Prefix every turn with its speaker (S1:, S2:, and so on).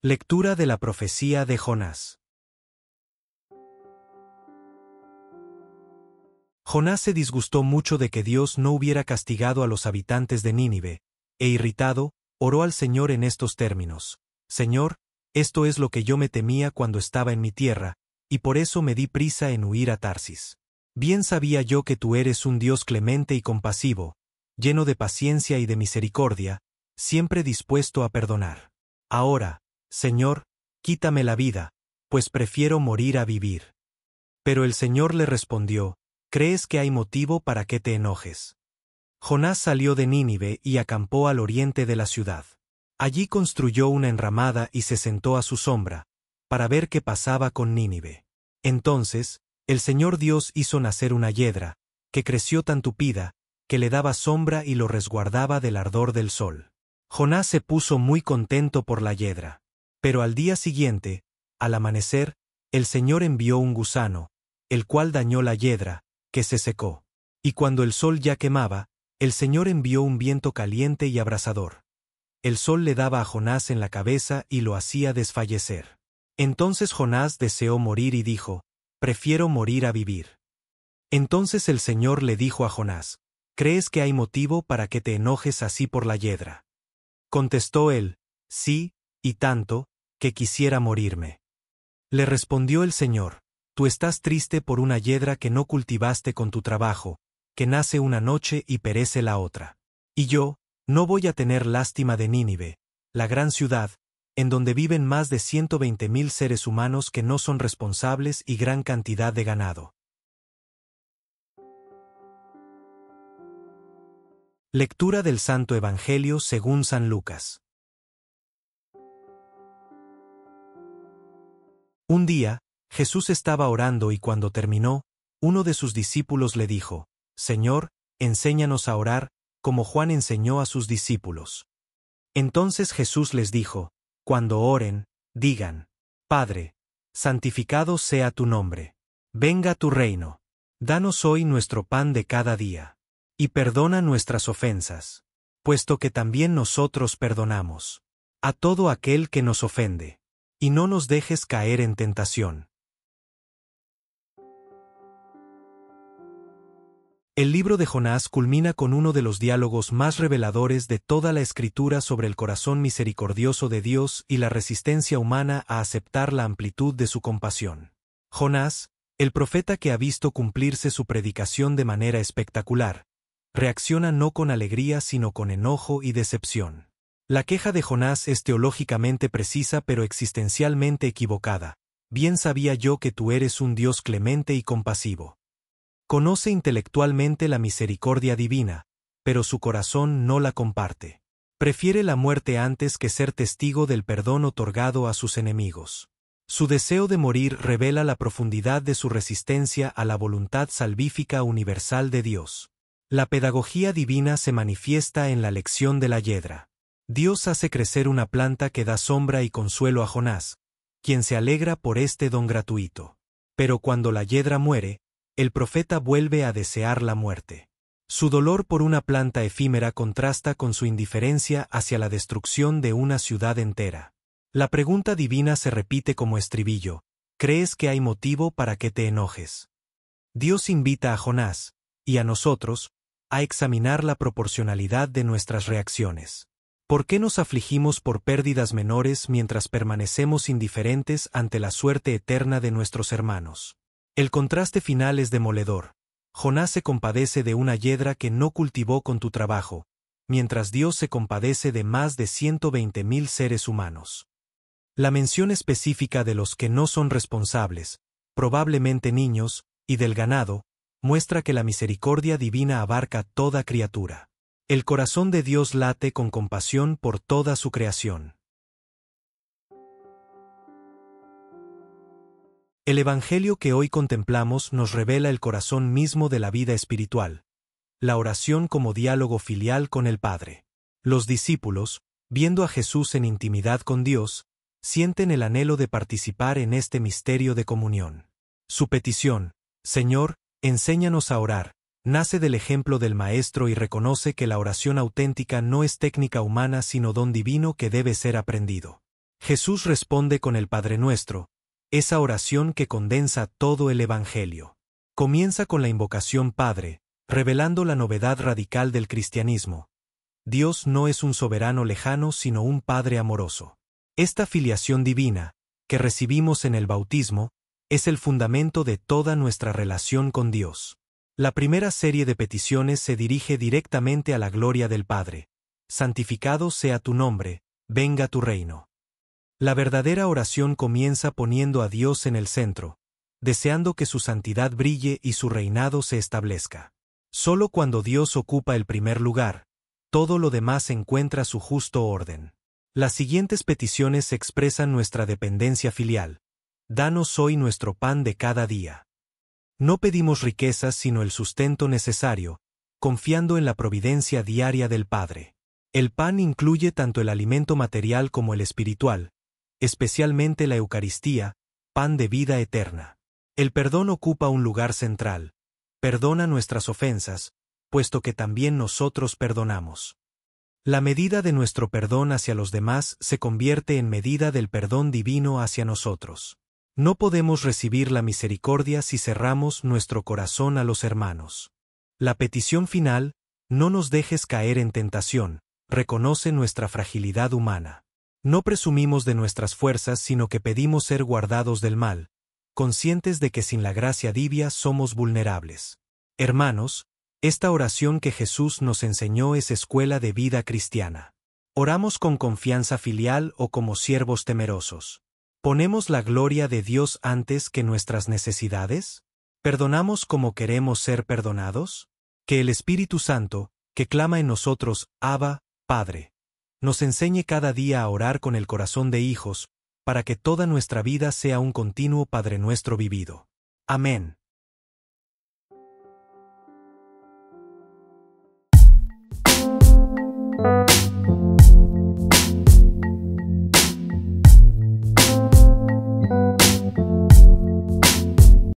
S1: Lectura de la profecía de Jonás. Jonás se disgustó mucho de que Dios no hubiera castigado a los habitantes de Nínive, e irritado, oró al Señor en estos términos: Señor, esto es lo que yo me temía cuando estaba en mi tierra, y por eso me di prisa en huir a Tarsis. Bien sabía yo que tú eres un Dios clemente y compasivo, lleno de paciencia y de misericordia, siempre dispuesto a perdonar. Ahora, Señor, quítame la vida, pues prefiero morir a vivir. Pero el Señor le respondió: ¿Crees que hay motivo para que te enojes? Jonás salió de Nínive y acampó al oriente de la ciudad. Allí construyó una enramada y se sentó a su sombra, para ver qué pasaba con Nínive. Entonces, el Señor Dios hizo nacer una hiedra, que creció tan tupida, que le daba sombra y lo resguardaba del ardor del sol. Jonás se puso muy contento por la hiedra. Pero al día siguiente, al amanecer, el Señor envió un gusano, el cual dañó la hiedra, que se secó. Y cuando el sol ya quemaba, el Señor envió un viento caliente y abrasador. El sol le daba a Jonás en la cabeza y lo hacía desfallecer. Entonces Jonás deseó morir y dijo: Prefiero morir a vivir. Entonces el Señor le dijo a Jonás: ¿Crees que hay motivo para que te enojes así por la hiedra? Contestó él: Sí, y tanto, que quisiera morirme. Le respondió el Señor: Tú estás triste por una hiedra que no cultivaste con tu trabajo, que nace una noche y perece la otra. Y yo, no voy a tener lástima de Nínive, la gran ciudad, en donde viven más de 120,000 seres humanos que no son responsables y gran cantidad de ganado. Lectura del Santo Evangelio según San Lucas. Un día, Jesús estaba orando y cuando terminó, uno de sus discípulos le dijo: Señor, enséñanos a orar, como Juan enseñó a sus discípulos. Entonces Jesús les dijo: Cuando oren, digan: Padre, santificado sea tu nombre. Venga tu reino. Danos hoy nuestro pan de cada día. Y perdona nuestras ofensas, puesto que también nosotros perdonamos a todo aquel que nos ofende. Y no nos dejes caer en tentación. El libro de Jonás culmina con uno de los diálogos más reveladores de toda la Escritura sobre el corazón misericordioso de Dios y la resistencia humana a aceptar la amplitud de su compasión. Jonás, el profeta que ha visto cumplirse su predicación de manera espectacular, reacciona no con alegría sino con enojo y decepción. La queja de Jonás es teológicamente precisa pero existencialmente equivocada. Bien sabía yo que tú eres un Dios clemente y compasivo. Conoce intelectualmente la misericordia divina, pero su corazón no la comparte. Prefiere la muerte antes que ser testigo del perdón otorgado a sus enemigos. Su deseo de morir revela la profundidad de su resistencia a la voluntad salvífica universal de Dios. La pedagogía divina se manifiesta en la lección de la hiedra. Dios hace crecer una planta que da sombra y consuelo a Jonás, quien se alegra por este don gratuito. Pero cuando la hiedra muere, el profeta vuelve a desear la muerte. Su dolor por una planta efímera contrasta con su indiferencia hacia la destrucción de una ciudad entera. La pregunta divina se repite como estribillo: ¿crees que hay motivo para que te enojes? Dios invita a Jonás, y a nosotros, a examinar la proporcionalidad de nuestras reacciones. ¿Por qué nos afligimos por pérdidas menores mientras permanecemos indiferentes ante la suerte eterna de nuestros hermanos? El contraste final es demoledor. Jonás se compadece de una hiedra que no cultivó con tu trabajo, mientras Dios se compadece de más de 120,000 seres humanos. La mención específica de los que no son responsables, probablemente niños, y del ganado, muestra que la misericordia divina abarca toda criatura. El corazón de Dios late con compasión por toda su creación. El Evangelio que hoy contemplamos nos revela el corazón mismo de la vida espiritual, la oración como diálogo filial con el Padre. Los discípulos, viendo a Jesús en intimidad con Dios, sienten el anhelo de participar en este misterio de comunión. Su petición: Señor, enséñanos a orar, nace del ejemplo del Maestro y reconoce que la oración auténtica no es técnica humana sino don divino que debe ser aprendido. Jesús responde con el Padre Nuestro, esa oración que condensa todo el Evangelio. Comienza con la invocación Padre, revelando la novedad radical del cristianismo. Dios no es un soberano lejano sino un Padre amoroso. Esta filiación divina, que recibimos en el bautismo, es el fundamento de toda nuestra relación con Dios. La primera serie de peticiones se dirige directamente a la gloria del Padre. Santificado sea tu nombre, venga tu reino. La verdadera oración comienza poniendo a Dios en el centro, deseando que su santidad brille y su reinado se establezca. Solo cuando Dios ocupa el primer lugar, todo lo demás encuentra su justo orden. Las siguientes peticiones expresan nuestra dependencia filial. Danos hoy nuestro pan de cada día. No pedimos riquezas sino el sustento necesario, confiando en la providencia diaria del Padre. El pan incluye tanto el alimento material como el espiritual, especialmente la Eucaristía, pan de vida eterna. El perdón ocupa un lugar central. Perdona nuestras ofensas, puesto que también nosotros perdonamos. La medida de nuestro perdón hacia los demás se convierte en medida del perdón divino hacia nosotros. No podemos recibir la misericordia si cerramos nuestro corazón a los hermanos. La petición final, no nos dejes caer en tentación, reconoce nuestra fragilidad humana. No presumimos de nuestras fuerzas sino que pedimos ser guardados del mal, conscientes de que sin la gracia divina somos vulnerables. Hermanos, esta oración que Jesús nos enseñó es escuela de vida cristiana. Oramos con confianza filial o como siervos temerosos. ¿Ponemos la gloria de Dios antes que nuestras necesidades? ¿Perdonamos como queremos ser perdonados? Que el Espíritu Santo, que clama en nosotros, Abba, Padre, nos enseñe cada día a orar con el corazón de hijos, para que toda nuestra vida sea un continuo Padre Nuestro vivido. Amén.